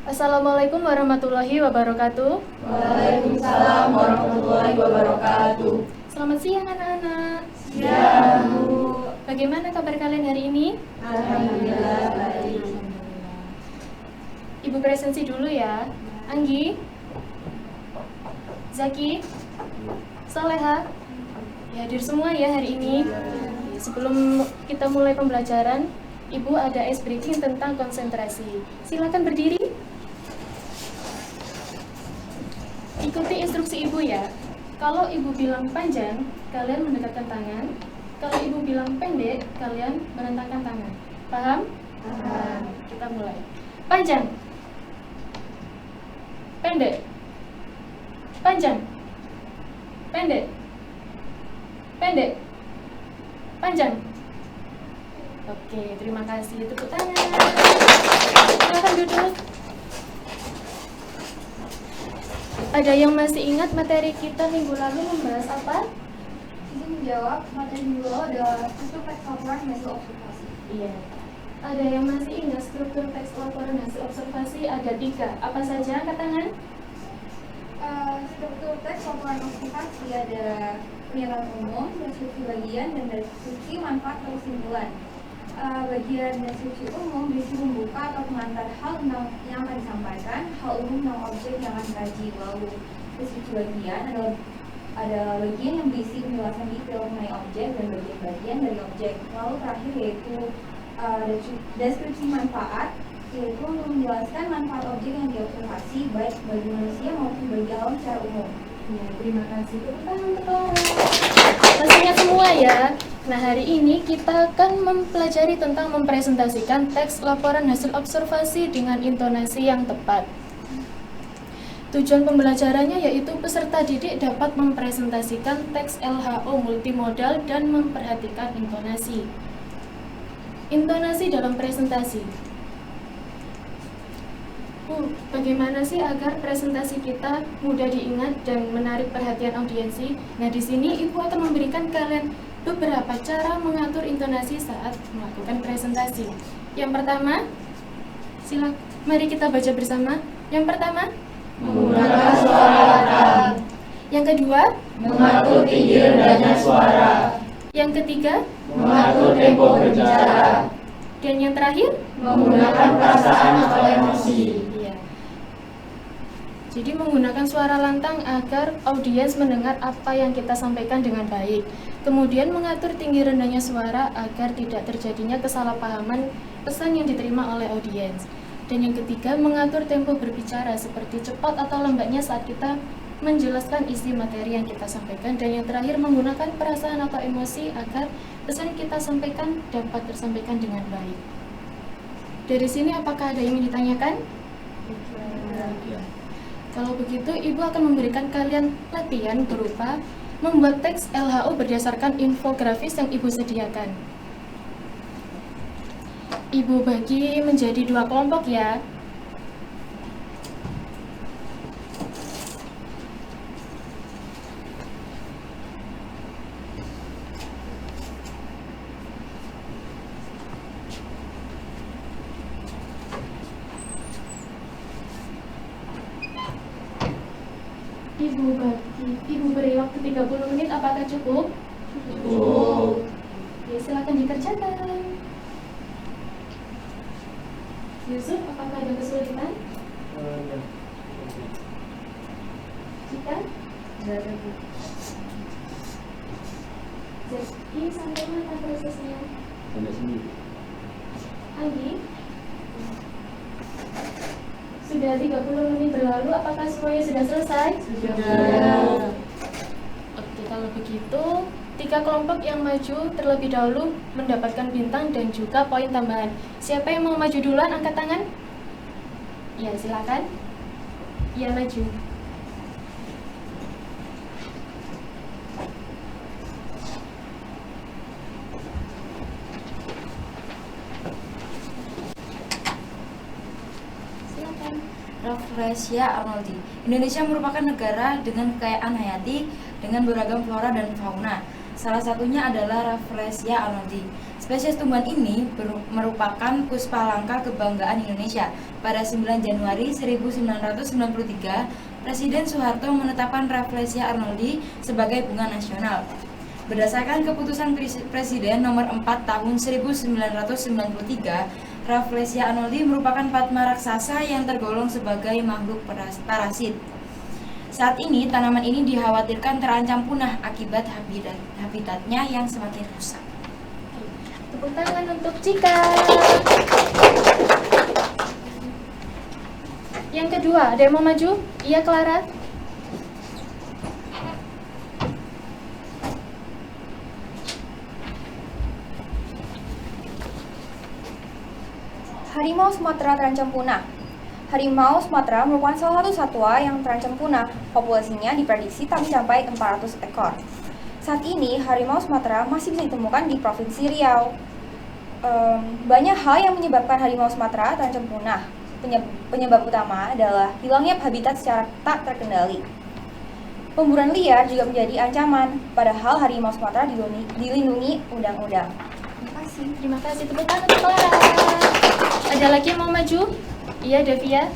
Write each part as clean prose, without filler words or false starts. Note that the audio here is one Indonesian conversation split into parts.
Assalamualaikum warahmatullahi wabarakatuh. Waalaikumsalam warahmatullahi wabarakatuh. Selamat siang anak-anak. Siang, Bu. Bagaimana kabar kalian hari ini? Alhamdulillah baik. Ibu presensi dulu ya. Anggi, Zaki, Soleha, ya, hadir semua ya hari ini. Sebelum kita mulai pembelajaran, Ibu ada ice breaking tentang konsentrasi. Silakan berdiri. Ikuti instruksi Ibu ya. Kalau Ibu bilang panjang, kalian mendekatkan tangan. Kalau Ibu bilang pendek, kalian merentangkan tangan. Paham? Paham. Kita mulai. Panjang. Pendek. Panjang. Pendek. Pendek. Panjang. Oke, terima kasih. Tepuk tangan. Silakan duduk. Ada yang masih ingat materi kita minggu lalu membahas apa? Izin menjawab, materi minggu lalu adalah struktur teks laporan hasil observasi. Iya. Ada yang masih ingat struktur teks laporan hasil observasi ada 3. Apa saja? Angkat tangan. Struktur teks laporan observasi ada pernyataan umum, deskripsi bagian, dan deskripsi manfaat atau kesimpulan. Bagian deskripsi umum berisi membuka atau pengantar hal yang akan disampaikan, hal umum tentang objek yang akan dikaji. Lalu deskripsi bagian ada bagian yang berisi penjelasan detail mengenai objek dan bagian-bagian dari objek. Lalu terakhir yaitu deskripsi manfaat, yaitu untuk menjelaskan manfaat objek yang diobservasi baik bagi manusia maupun bagi alam secara umum. Ya, terima kasih. Tepuk tangan. Masih ingat semua ya? Nah, hari ini kita akan mempelajari tentang mempresentasikan teks laporan hasil observasi dengan intonasi yang tepat. Tujuan pembelajarannya yaitu peserta didik dapat mempresentasikan teks LHO multimodal dan memperhatikan intonasi. Intonasi dalam presentasi. Bagaimana sih agar presentasi kita mudah diingat dan menarik perhatian audiensi? Nah, di sini Ibu akan memberikan kalian beberapa cara mengatur intonasi saat melakukan presentasi. Yang pertama, mari kita baca bersama. Yang pertama, Menggunakan suara lantang. yang kedua, Mengatur tinggi rendahnya suara. yang ketiga, Mengatur tempo berbicara. dan yang terakhir. Menggunakan perasaan atau emosi. Iya. Jadi menggunakan suara lantang agar audiens mendengar apa yang kita sampaikan dengan baik. Kemudian mengatur tinggi rendahnya suara agar tidak terjadinya kesalahpahaman pesan yang diterima oleh audiens. Dan yang ketiga, mengatur tempo berbicara seperti cepat atau lambatnya saat kita menjelaskan isi materi yang kita sampaikan. Dan yang terakhir, menggunakan perasaan atau emosi agar pesan yang kita sampaikan dapat tersampaikan dengan baik. Dari sini apakah ada yang ingin ditanyakan? Kalau begitu, Ibu akan memberikan kalian latihan berupa membuat teks LHO berdasarkan infografis yang Ibu sediakan. Ibu bagi menjadi 2 kelompok ya. Ibu beri waktu 30 menit, apakah cukup? Cukup. Ya, silakan dikerjakan. Yusuf, apakah ada kesulitan? Jika? Jadi sampai mana prosesnya? Sampai sini. Anggi? Sudah 30 menit berlalu, apakah semuanya sudah selesai? Sudah. Oke, kalau begitu 3 kelompok yang maju terlebih dahulu mendapatkan bintang dan juga poin tambahan. Siapa yang mau maju duluan, angkat tangan. Ya, silakan. Ya, maju. Silakan. Rafflesia Arnoldi. Indonesia merupakan negara dengan kekayaan hayati dengan beragam flora dan fauna. Salah satunya adalah Rafflesia arnoldi. Spesies tumbuhan ini merupakan puspa langka kebanggaan Indonesia. Pada 9 Januari 1993, Presiden Soeharto menetapkan Rafflesia arnoldi sebagai bunga nasional. Berdasarkan keputusan Presiden nomor 4 tahun 1993, Rafflesia arnoldi merupakan padma raksasa yang tergolong sebagai makhluk parasit. Saat ini, tanaman ini dikhawatirkan terancam punah akibat habitatnya yang semakin rusak. Tepuk tangan untuk Cika. Yang kedua, ada yang mau maju? Iya, Clara. Harimau Sumatera terancam punah. Harimau Sumatera merupakan salah satu satwa yang terancam punah. Populasinya diprediksi tak mencapai 400 ekor. Saat ini, harimau Sumatera masih bisa ditemukan di Provinsi Riau. Banyak hal yang menyebabkan harimau Sumatera terancam punah. Penyebab utama adalah hilangnya habitat secara tak terkendali. Pemburuan liar juga menjadi ancaman, padahal harimau Sumatera dilindungi undang-undang. Terima kasih. Terima kasih, tepuk tangan untuk Clara. Ada lagi yang mau maju? Iya, Devia.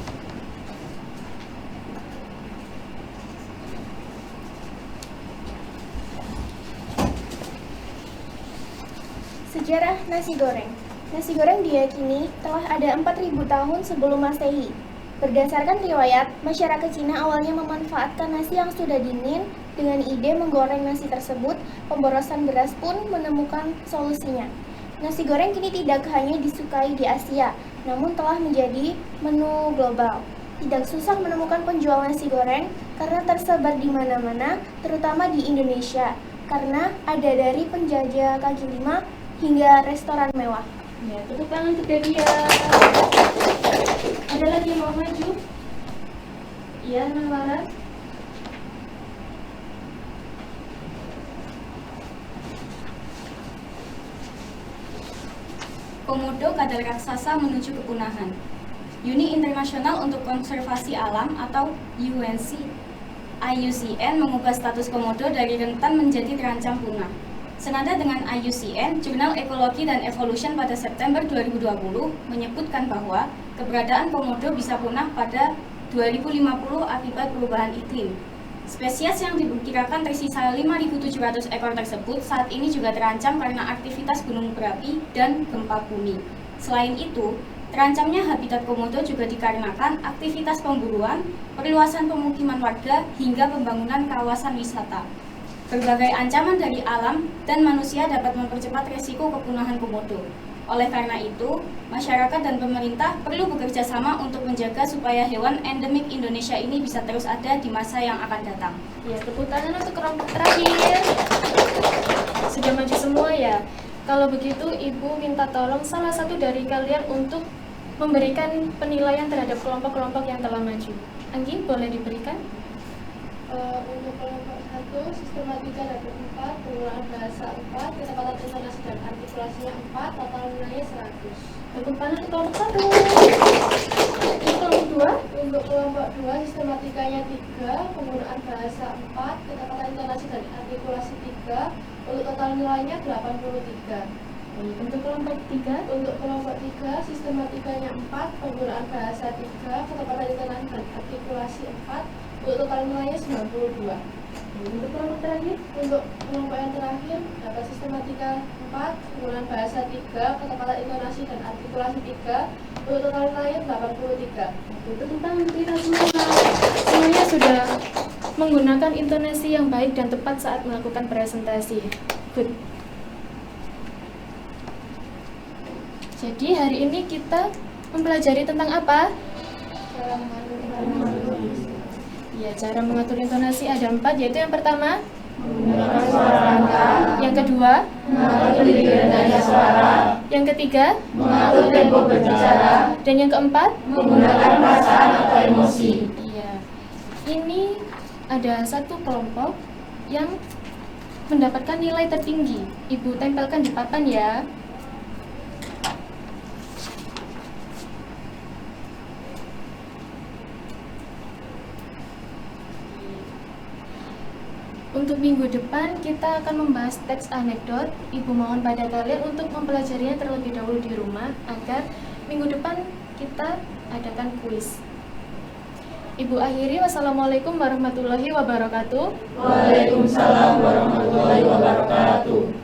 Sejarah nasi goreng. Nasi goreng diyakini telah ada 4.000 tahun sebelum Masehi. Berdasarkan riwayat, masyarakat Cina awalnya memanfaatkan nasi yang sudah dingin. Dengan ide menggoreng nasi tersebut, pemborosan beras pun menemukan solusinya. Nasi goreng kini tidak hanya disukai di Asia, namun telah menjadi menu global. Tidak susah menemukan penjual nasi goreng karena tersebar di mana-mana, terutama di Indonesia, karena ada dari penjajah kaki lima hingga restoran mewah. Ya, tepuk tangan untuk Devia. Ada lagi yang mau maju? Iya, Nawara. Komodo kadal raksasa menuju kepunahan. Uni Internasional untuk Konservasi Alam atau IUCN mengubah status komodo dari rentan menjadi terancam punah. Senada dengan IUCN, Jurnal Ekologi dan Evolution pada September 2020 menyebutkan bahwa keberadaan komodo bisa punah pada 2050 akibat perubahan iklim. Spesies yang diperkirakan tersisa 5.700 ekor tersebut saat ini juga terancam karena aktivitas gunung berapi dan gempa bumi. Selain itu, terancamnya habitat komodo juga dikarenakan aktivitas pemburuan, perluasan pemukiman warga, hingga pembangunan kawasan wisata. Berbagai ancaman dari alam dan manusia dapat mempercepat resiko kepunahan komodo. Oleh karena itu, masyarakat dan pemerintah perlu bekerja sama untuk menjaga supaya hewan endemik Indonesia ini bisa terus ada di masa yang akan datang. Ya, tepuk tangan untuk kelompok terakhir. Sudah maju semua ya? Kalau begitu, Ibu minta tolong salah satu dari kalian untuk memberikan penilaian terhadap kelompok-kelompok yang telah maju. Anggi, boleh diberikan? Untuk kelompok 1, sistematika dapat 4, penggunaan bahasa 4, ketepatan intonasi dan artikulasinya 4, total nilainya 100. Tepuk tangan untuk kelompok 1. Untuk kelompok 2? Untuk kelompok 2, sistematikanya 3, penggunaan bahasa 4, ketepatan intonasi dan artikulasi 3, untuk total nilainya 83. Untuk kelompok 3? Untuk kelompok 3, sistematikanya 4, penggunaan bahasa 3, ketepatan intonasi dan artikulasi 4, untuk total nilainya 92. Untuk kelompok terakhir? Untuk kelompok yang terakhir dapat sistematika 4, penggunaan bahasa 3, ketepatan intonasi dan artikulasi 3, untuk total nilainya 83. Tepuk tangan untuk kita semua. Semuanya sudah menggunakan intonasi yang baik dan tepat saat melakukan presentasi. Good. Jadi hari ini kita mempelajari tentang apa? Ya, cara mengatur intonasi ada 4, yaitu yang pertama Menggunakan suara lantang, yang kedua mengatur tinggi rendahnya suara, yang ketiga mengatur tempo berbicara, dan yang keempat. menggunakan perasaan atau emosi. Iya, ini ada satu kelompok yang mendapatkan nilai tertinggi. Ibu tempelkan di papan ya. Untuk minggu depan kita akan membahas teks anekdot. Ibu mohon pada kalian untuk mempelajarinya terlebih dahulu di rumah agar minggu depan kita adakan kuis. Ibu akhiri, wassalamualaikum warahmatullahi wabarakatuh. Waalaikumsalam warahmatullahi wabarakatuh.